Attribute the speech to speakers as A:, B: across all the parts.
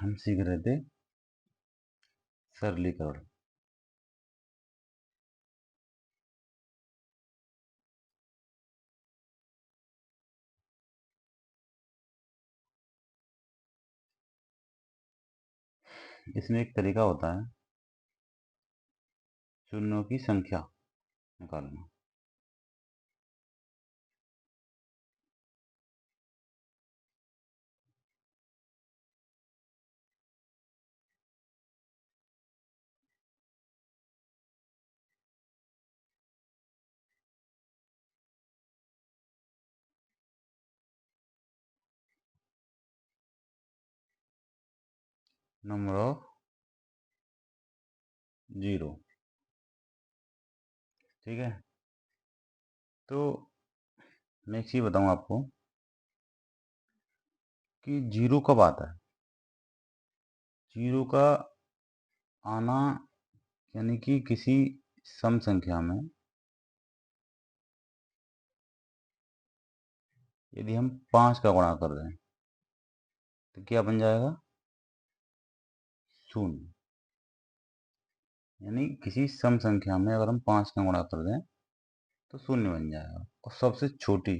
A: हम सीख रहे थे सरलीकरण। इसमें एक तरीका होता है शून्यों की संख्या निकालना। Number of zero. ठीक है, तो मैं एक चीज बताऊं आपको कि जीरो कब आता है। जीरो का आना यानी कि किसी सम संख्या में यदि हम 5 का गुणा कर रहे हैं तो क्या बन जाएगा, शून्य। यानी किसी सम संख्या में अगर हम 5 का गुणा कर दें तो शून्य बन जाएगा। और सबसे छोटी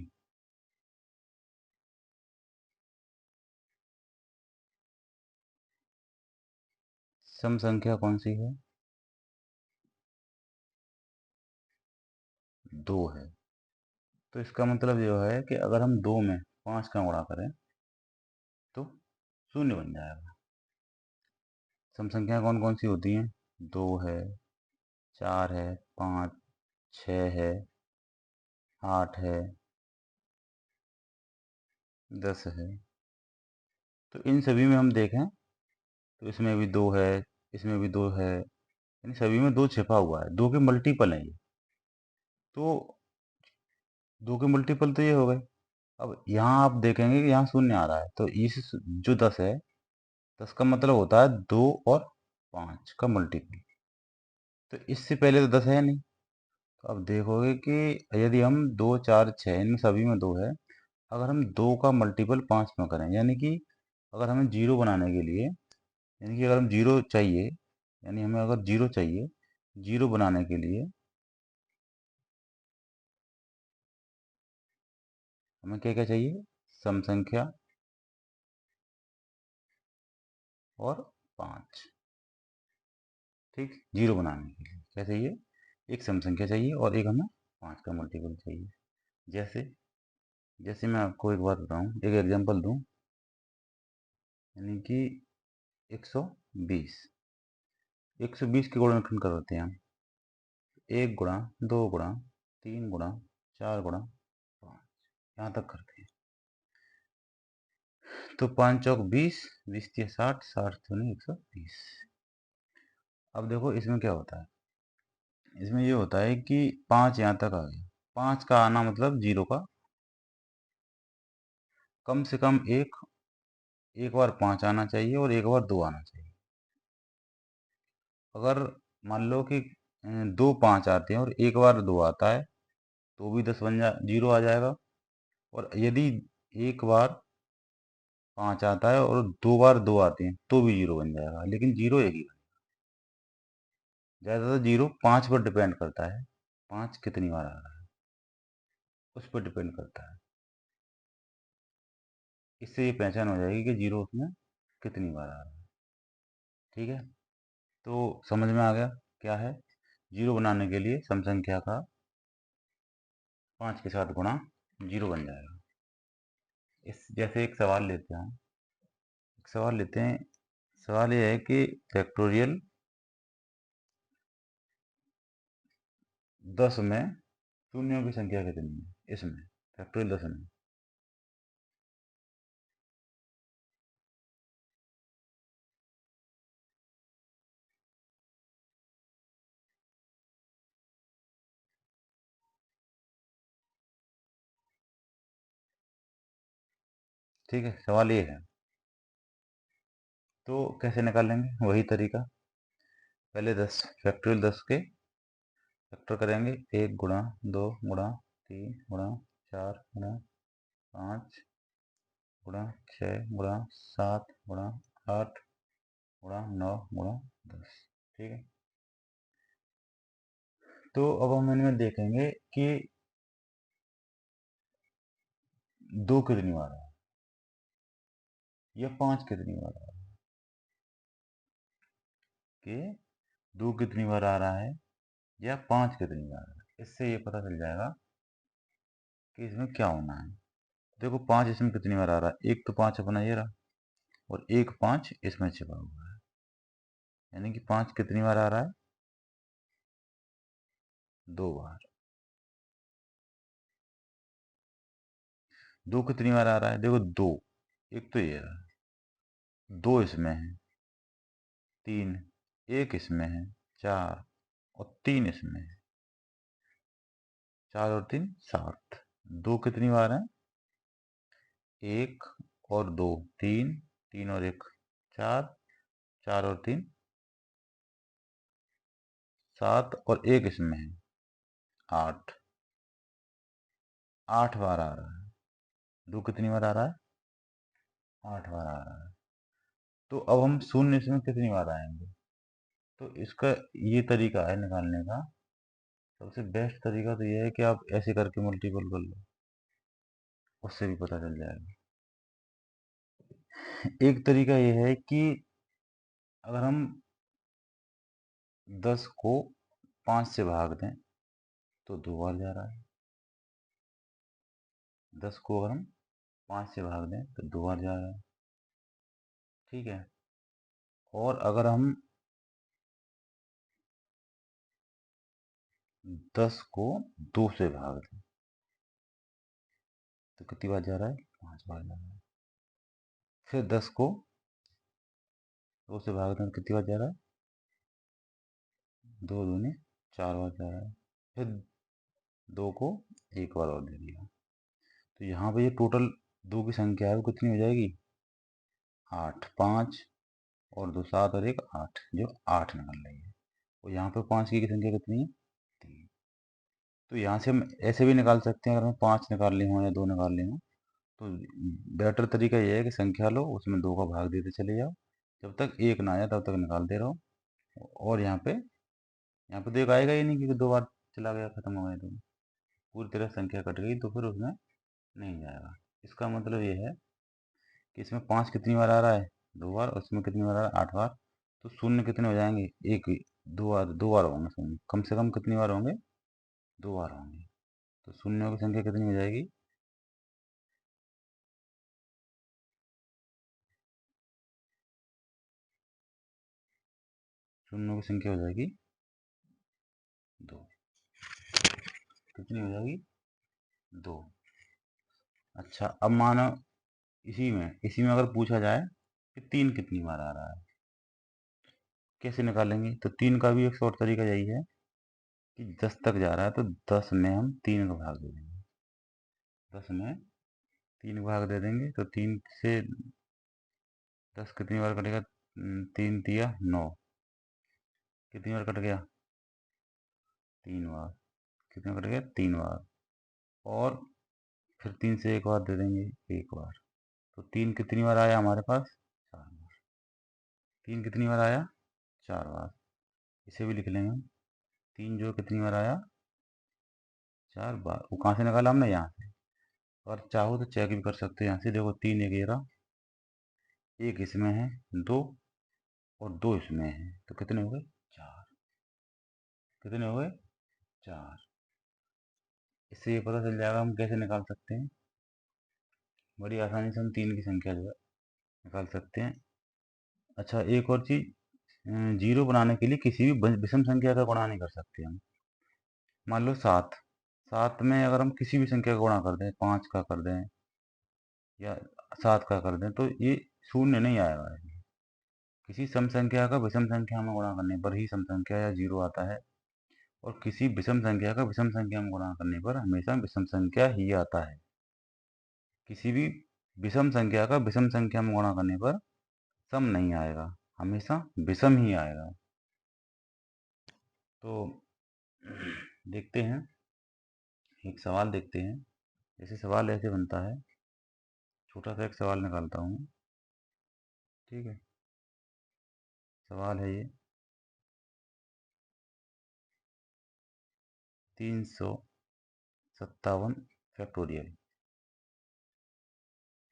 A: सम संख्या कौन सी है, 2 है। तो इसका मतलब जो है कि अगर हम 2 में 5 का गुणा करें तो शून्य बन जाएगा। सम संख्या कौन कौन सी होती हैं, 2 है, 4 है, 5, 6 है, 8 है, 10 है। तो इन सभी में हम देखें तो इसमें भी 2 है, इसमें भी 2 है, यानी सभी में 2 छिपा हुआ है। 2 के मल्टीपल है ये। तो 2 के मल्टीपल तो ये हो गए। अब यहाँ आप देखेंगे कि यहाँ शून्य आ रहा है, तो इस जो 10 है, 10 का मतलब होता है 2 और 5 का मल्टीपल। तो इससे पहले तो 10 है नहीं। तो अब देखोगे कि यदि हम 2, 4, 6 इनमें सभी में 2 है, अगर हम 2 का मल्टीपल 5 में करें, यानी कि अगर हमें जीरो बनाने के लिए, यानी कि अगर हम जीरो चाहिए, यानी हमें अगर जीरो चाहिए, जीरो बनाने के लिए हमें क्या क्या चाहिए, सम संख्या और 5। ठीक, जीरो बनाने के लिए क्या चाहिए, एक सम संख्या चाहिए और एक हमें 5 का मल्टीपल चाहिए। जैसे जैसे मैं आपको एक बात बताऊं, एक एग्जांपल दूं, यानी कि 120। 120 के गुणनखंड करते हैं हम, 1 गुणा, 2 गुणा, 3 गुणा, 4 गुणा 5, यहाँ तक करते हैं। तो 5 चौक 20, 20 तिया 60, 60 दूनी 120। अब देखो इसमें क्या होता है, इसमें ये होता है कि 5 यहाँ तक आ गया। 5 का आना मतलब जीरो का कम से कम एक बार 5 आना चाहिए और एक बार 2 आना चाहिए। अगर मान लो कि 2 5 आते हैं और एक बार 2 आता है तो भी 10 बन जा, जीरो आ जाएगा। और यदि एक बार 5 आता है और 2 बार 2 आते हैं तो भी जीरो बन जाएगा, लेकिन जीरो एक ही बनेगा। ज़्यादातर जीरो 5 पर डिपेंड करता है, 5 कितनी बार आ रहा है उस पर डिपेंड करता है। इससे ये पहचान हो जाएगी कि जीरो उसमें कितनी बार आ रहा है। ठीक है, तो समझ में आ गया क्या है। जीरो बनाने के लिए सम संख्या का 5 के साथ गुणा जीरो बन जाएगा। इस जैसे एक सवाल लेते हैं, एक सवाल लेते हैं। सवाल ये है कि फैक्टोरियल 10 में शून्यों की संख्या कितनी है, इसमें फैक्टोरियल 10 में। ठीक है, सवाल ये है, तो कैसे निकालेंगे, वही तरीका। पहले 10 फैक्टोरियल 10 के फैक्टर करेंगे, 1 गुणा, 2 गुणा, 3 गुणा, 4 गुणा, 5 गुणा, 6 गुणा, 7 गुणा, 8 गुणा 9 गुणा 10। ठीक है, तो अब हम इनमें देखेंगे कि 2 कितनी बार आया या 5 कितनी बार आ रहा है, कि 2 कितनी बार आ रहा है या 5 कितनी बार आ रहा है। इससे ये पता चल जाएगा कि इसमें क्या होना है। देखो 5 इसमें कितनी बार आ रहा है, एक तो 5 अपना ये रहा और एक 5 इसमें छिपा हुआ है, यानी कि 5 कितनी बार आ रहा है, 2 बार। 2 कितनी बार आ रहा है, देखो 2, एक तो ये रहा, 2 इसमें है, 3, एक इसमें है, 4 और 3 इसमें है, 4 और 3 7। 2 कितनी बार है, 1 और 2 3, 3 और 1 4, 4 और 3 7 और एक इसमें है 8, 8 बार आ रहा है। 2 कितनी बार आ रहा है, 8 बार आ रहा है। तो अब हम शून्य इसमें कितनी बार आएंगे, तो इसका ये तरीका है निकालने का। सबसे बेस्ट तरीका तो ये है कि आप ऐसे करके मल्टीपल कर लो, उससे भी पता चल जाएगा। एक तरीका ये है कि अगर हम 10 को 5 से भाग दें तो 2 बार जा रहा है। 10 को अगर हम 5 से भाग दें तो 2 बार जा रहा है। ठीक है, और अगर हम 10 को 2 से भाग दें तो कितनी बार जा रहा है, 5 बार जा रहा है। फिर 10 को 2 से भाग दें तो कितनी बार जा रहा है, 2 दूनी 4 बार जा रहा है। फिर 2 को एक बार और दे दिया, तो यहाँ पे ये टोटल 2 की संख्या है वो कितनी हो जाएगी, 8। 5 और 2 7 और 1 8, जो 8 निकल रही है। और यहाँ पे 5 की संख्या कितनी है, 3। तो यहाँ से हम ऐसे भी निकाल सकते हैं, अगर हम 5 निकाल ली हो या 2 निकाल ली हो, तो बेटर तरीका ये है कि संख्या लो, उसमें 2 का भाग देते चले जाओ, जब तक 1 ना आए तब तक निकालते रहो। और यहाँ पे तो 1 आएगा ही नहीं, क्योंकि 2 बार चला गया, खत्म हो गया, तो पूरी तरह संख्या कट गई, तो फिर उसमें नहीं जाएगा। इसका मतलब ये है कि इसमें 5 कितनी बार आ रहा है, 2 बार, और इसमें कितनी बार आ रहा है, 8 बार। तो शून्य कितने हो जाएंगे, एक, 2 बार होंगे शून्य, कम से कम कितनी बार होंगे, 2 बार होंगे। तो शून्यों की संख्या कितनी हो जाएगी, शून्यों की संख्या हो जाएगी 2। कितनी हो जाएगी, 2। अच्छा, अब मानो इसी में अगर पूछा जाए कि 3 कितनी बार आ रहा है, कैसे निकालेंगे, तो 3 का भी एक शॉर्ट तरीका यही है कि 10 तक जा रहा है तो 10 में हम 3 का भाग दे देंगे। 10 में 3 का भाग दे देंगे तो 3 से 10 कितनी बार कटेगा, 3 तिया 9, कितनी बार कट गया, 3 बार। कितना कट गया, 3 बार। और फिर 3 से एक बार दे देंगे, एक बार। तो 3 कितनी बार आया हमारे पास, 4 बार। 3 कितनी बार आया, 4 बार। इसे भी लिख लेंगे हम, 3 जो कितनी बार आया, 4 बार। वो कहाँ से निकाला हमने, यहाँ से। और चाहो तो चेक भी कर सकते हैं यहाँ से, देखो 3 एक ये रहा, एक इसमें है, 2 और 2 इसमें है, तो कितने हो गए, 4। कितने हो गए, 4। इससे ये पता चल जाएगा हम कैसे निकाल सकते हैं, बड़ी आसानी से हम 3 की संख्या जो है निकाल सकते हैं। अच्छा, एक और चीज़, जीरो बनाने के लिए किसी भी विषम संख्या का गुणा नहीं कर सकते हम। मान लो 7, 7 में अगर हम किसी भी संख्या का गुणा कर दें, 5 का कर दें या 7 का कर दें, तो ये शून्य नहीं आएगा। किसी सम संख्या का विषम संख्या में गुणा करने पर ही सम संख्या या जीरो आता है, और किसी विषम संख्या का विषम संख्या में गुणा करने पर हमेशा विषम संख्या ही आता है। किसी भी विषम संख्या का विषम संख्या में गुणा करने पर सम नहीं आएगा, हमेशा विषम ही आएगा। तो देखते हैं, एक सवाल देखते हैं। जैसे सवाल ऐसे बनता है, छोटा सा एक सवाल निकालता हूँ, ठीक है। सवाल है ये 357 फैक्टोरियल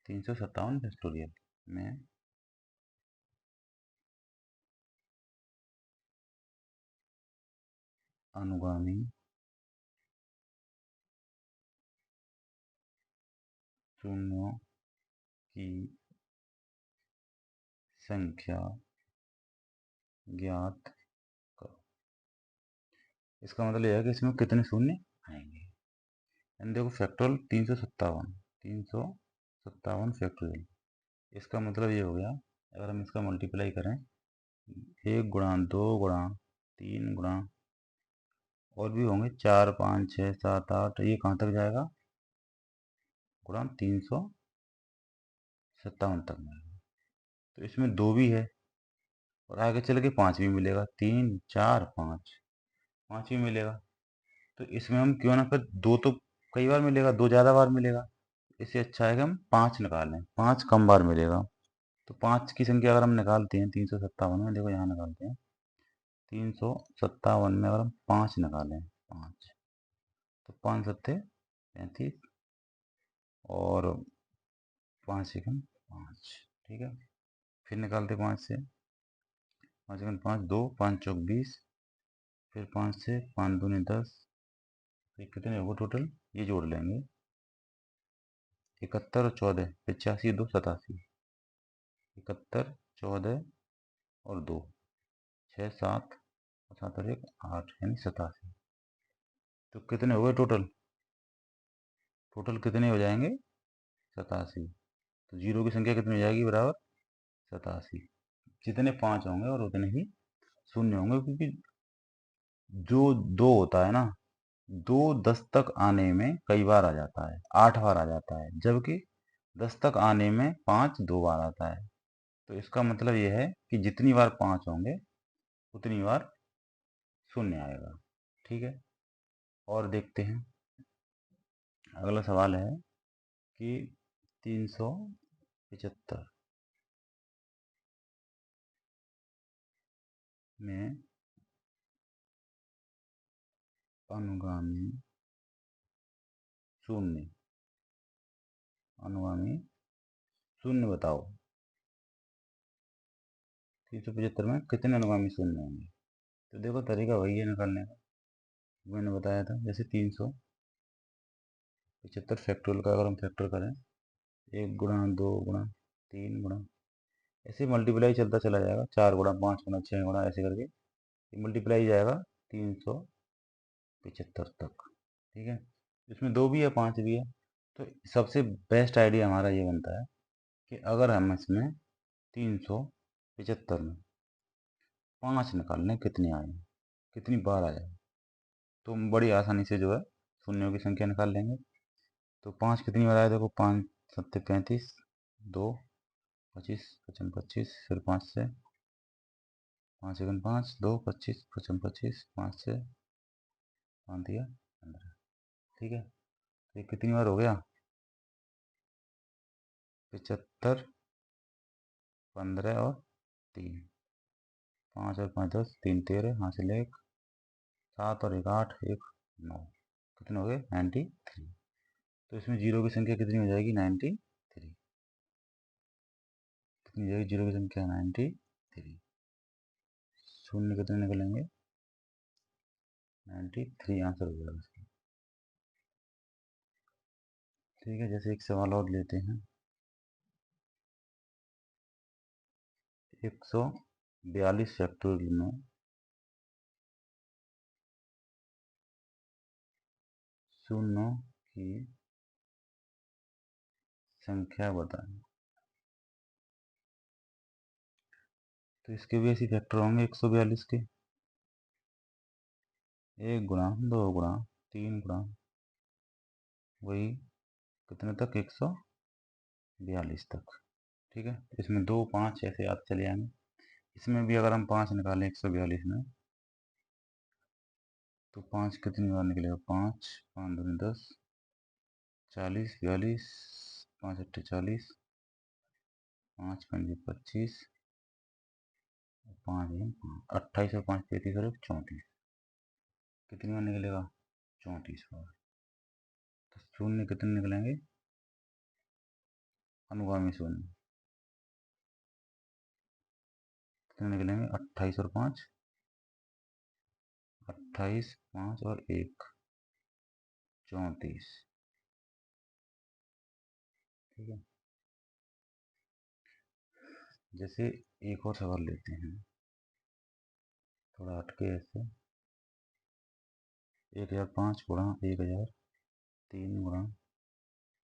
A: 357 फैक्टोरियल में अनुगामी शून्यों की संख्या ज्ञात करो। इसका मतलब यह है कि इसमें कितने शून्य आएंगे। यानी देखो फैक्टोरियल 357 फैक्टोरियल, इसका मतलब ये हो गया, अगर हम इसका मल्टीप्लाई करें 1 गुणा 2 गुणा 3 गुणा और भी होंगे 4 5 6 7 8, ये कहाँ तक जाएगा, गुणा 357 तक जाएगा। तो इसमें 2 भी है और आगे चल के 5 भी मिलेगा, 3 4 5 भी मिलेगा। तो इसमें हम क्यों ना फिर 2 तो कई बार मिलेगा, 2 ज़्यादा बार मिलेगा, इससे अच्छा है कि हम 5 निकालें, 5 कम बार मिलेगा। तो 5 की संख्या अगर हम निकालते हैं 357 में, देखो यहाँ निकालते हैं 357 में अगर हम 5 निकालें 5, तो 5 सत्ते 35 और 5 सेकंड 5, ठीक है। फिर निकालते 5 से, 5 सेकंड 5 2 5 चौक 20, फिर 5 से 5 दूनी 10, ये कितने होगा टोटल, ये जोड़ लेंगे 71 और 14 85 2 87, 71 14 और 2 6 7 7 और 1 8, यानी 87। तो कितने हो गए टोटल, टोटल कितने हो जाएंगे 87। तो जीरो की संख्या कितनी हो जाएगी, बराबर 87। जितने 5 होंगे और उतने ही शून्य होंगे, क्योंकि जो 2 होता है ना, 2 10 तक आने में कई बार आ जाता है, 8 बार आ जाता है, जबकि 10 तक आने में 5 2 बार आता है। तो इसका मतलब यह है कि जितनी बार 5 होंगे उतनी बार शून्य आएगा, ठीक है। और देखते हैं अगला सवाल है कि 375 में अनुगामी शून्य, अनुगामी शून्य बताओ, 375 में कितने अनुगामी शून्य होंगे। तो देखो तरीका वही है निकालने का, मैंने बताया था। जैसे 375 फैक्टोरियल का अगर हम फैक्टर करें 1 गुणा 2 गुणा 3 गुणा, ऐसे मल्टीप्लाई चलता चला जाएगा, 4 गुणा 5 गुणा 6 गुणा, ऐसे करके मल्टीप्लाई जाएगा 375 तक, ठीक है। इसमें 2 भी है 5 भी है। तो सबसे बेस्ट आइडिया हमारा ये बनता है कि अगर हम इसमें 375 में 5 निकाल लें, कितने आए, कितनी बार आ जाए, तो हम बड़ी आसानी से जो है शून्यों की संख्या निकाल लेंगे। तो 5 कितनी बार आया, देखो 5 सत्ते 35, 2 25 55 25, फिर 5 से 5 सेकंड 5 2 25 55 25, 5 से 5 दिया 15, ठीक है। तो ये कितनी बार हो गया, 75 15 और 3, 5 और 5 10, 3 13, हासिल 1 7 और 1 8, 1 9, कितने हो गए 93। तो इसमें जीरो की संख्या कितनी हो जाएगी 93, कितनी हो जाएगी जीरो की संख्या 93, शून्य कितने निकलेंगे 93 आंसर हो जाएगा इसका, ठीक है। जैसे एक सवाल और लेते हैं, 142 फैक्टोरियल में शून्यों की संख्या बताएं। तो इसके भी ऐसे फैक्टर होंगे 142 के, 1 गुणा 2 गुणा 3 गुणा, वही कितने तक 142 तक, ठीक है। इसमें 2 5 ऐसे याद चले आएंगे। इसमें भी अगर हम 5 निकालें 142 में, तो 5 कितनी बार निकलेगा, 5 5 दूनी 10, 40 42, 5 अट्ठे 40, 5 पंजे 25, 5 28 और 5 33 और 34, कितनी बार निकलेगा? 34 बार। तो शून्य कितने निकलेंगे? अनुगामी शून्य कितने निकलेंगे? 28 और 5, 28, 5 और 1, 34। ठीक है। जैसे एक और सवाल लेते हैं, थोड़ा हटके ऐसे। 1005 गुणा 1000, 3 गुणा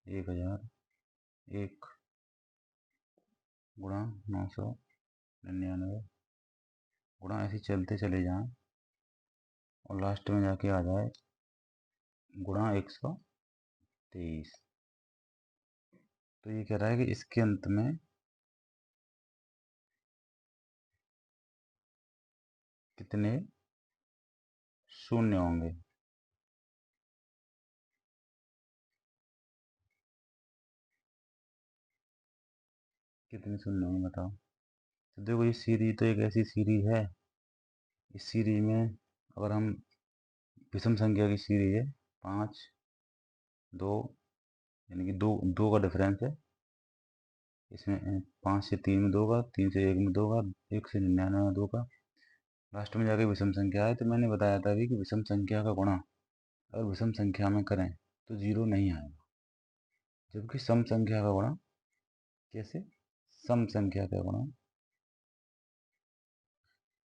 A: 1000, 1 गुणा 999 गुणा, ऐसे चलते चले जाएं और लास्ट में जाके आ जाए गुणा 123। तो ये कह रहा है कि इसके अंत में कितने शून्य होंगे? कितने शून्य होंगे बताओ। तो देखो, ये सीरीज तो एक ऐसी सीरीज है, इस सीरीज में अगर हम विषम संख्या की सीरीज है 5 2, यानी कि दो दो का डिफरेंस है इसमें। 5 से 3 में 2 का, 3 से 1 में 2 का, 1 से 99 में 2 का, लास्ट में जाके विषम संख्या है। तो मैंने बताया था अभी कि विषम संख्या का गुणा अगर विषम संख्या में करें तो 0 नहीं आएगा, जबकि सम संख्या का गुणा, कैसे? सम संख्या का गुणा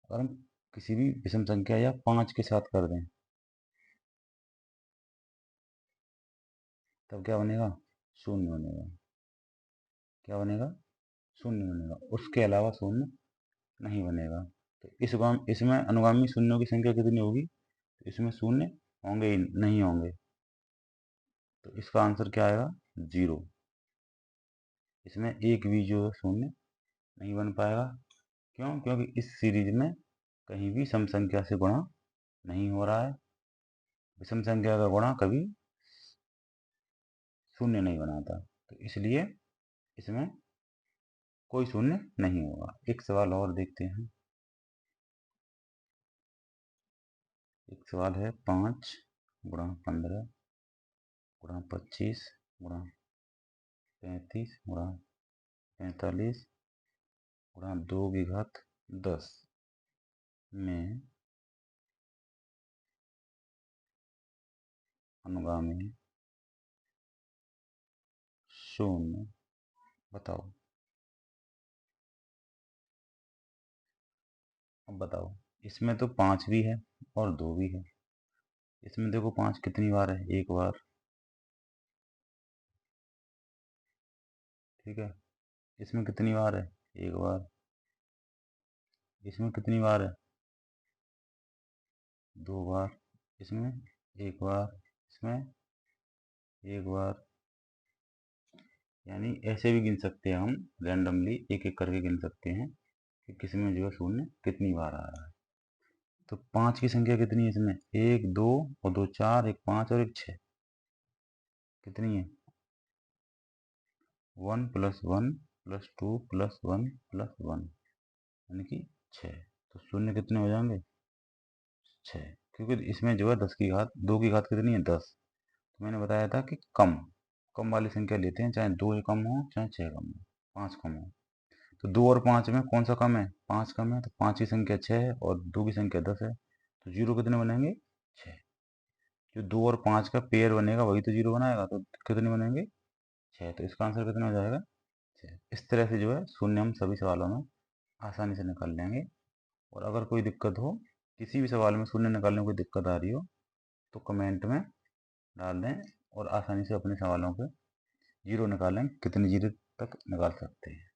A: अगर हम किसी भी विषम संख्या या 5 के साथ कर दें तब क्या बनेगा? शून्य बनेगा। क्या बनेगा? शून्य बनेगा, उसके अलावा शून्य नहीं बनेगा। तो इसमें अनुगामी शून्यों की संख्या कितनी होगी? तो इसमें शून्य होंगे ही नहीं होंगे, तो इसका आंसर क्या आएगा? 0। इसमें एक भी जो है शून्य नहीं बन पाएगा। क्यों? क्योंकि इस सीरीज में कहीं भी सम संख्या से गुणा नहीं हो रहा है। विषम संख्या का गुणा कभी शून्य नहीं बनाता, तो इसलिए इसमें कोई शून्य नहीं होगा। एक सवाल और देखते हैं। एक सवाल है 5 गुणा 15 गुणा 25 गुणा 35 गुणा 45 गुणा 2 की घात 10 में अनुगामी शून्य बताओ। अब बताओ, इसमें तो 5 भी है और 2 भी है। इसमें देखो 5 कितनी बार है? एक बार। ठीक है। इसमें कितनी बार है? एक बार। इसमें कितनी बार है? 2 बार। इसमें एक बार। इसमें एक बार। यानी ऐसे भी गिन सकते हैं हम, रैंडमली एक एक करके गिन सकते हैं कि किसी में जो है शून्य कितनी बार आ रहा है। तो 5 की संख्या कितनी है इसमें? 1 2 और 2 4, 1 5 और 1 6। कितनी है? 1 + 1 + 2 + 1 + 1, यानी कि 6। तो शून्य कितने हो जाएंगे? 6। क्योंकि इसमें जो है 10 की घात, 2 की घात कितनी है? 10। तो मैंने बताया था कि कम कम वाली संख्या लेते हैं, चाहे 2 कम हो चाहे 6 कम हो, 5 कम हो। तो 2 और 5 में कौन सा कम है? 5 कम है। तो 5 की संख्या 6 है और 2 की संख्या 10 है, तो 0 कितने बनेंगे? 6। जो 2 और 5 का पेयर बनेगा वही तो 0 बनाएगा, तो कितने बनेंगे? 6। तो इसका आंसर कितना हो जाएगा? 6। इस तरह से जो है शून्य हम सभी सवालों में आसानी से निकाल लेंगे। और अगर कोई दिक्कत हो, किसी भी सवाल में शून्य निकालने में कोई दिक्कत आ रही हो, तो कमेंट में डाल दें और आसानी से अपने सवालों के जीरो निकालें। कितने जीरो तक निकाल सकते हैं।